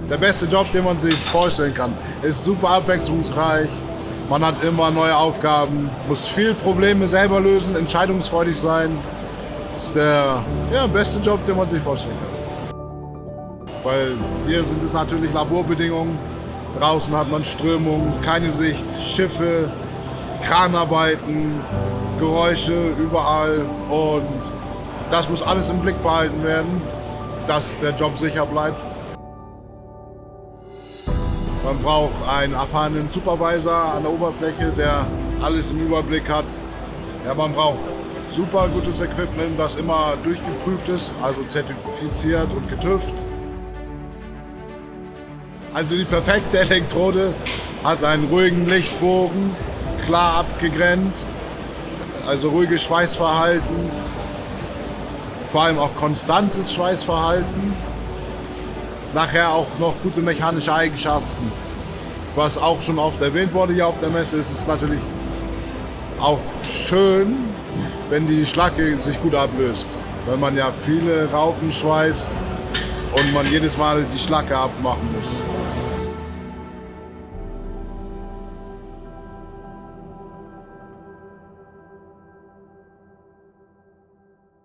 der beste Job, den man sich vorstellen kann. Ist super abwechslungsreich, man hat immer neue Aufgaben, muss viel Probleme selber lösen, entscheidungsfreudig sein. Ist der beste Job, den man sich vorstellen kann. Weil hier sind es natürlich Laborbedingungen, draußen hat man Strömung, keine Sicht, Schiffe, Kranarbeiten, Geräusche überall und das muss alles im Blick behalten werden, dass der Job sicher bleibt. Man braucht einen erfahrenen Supervisor an der Oberfläche, der alles im Überblick hat. Ja, man braucht super gutes Equipment, das immer durchgeprüft ist, also zertifiziert und getüft. Also die perfekte Elektrode hat einen ruhigen Lichtbogen, klar abgegrenzt, also ruhiges Schweißverhalten, vor allem auch konstantes Schweißverhalten. Nachher auch noch gute mechanische Eigenschaften. Was auch schon oft erwähnt wurde hier auf der Messe, ist es natürlich auch schön, wenn die Schlacke sich gut ablöst. Weil man ja viele Raupen schweißt und man jedes Mal die Schlacke abmachen muss.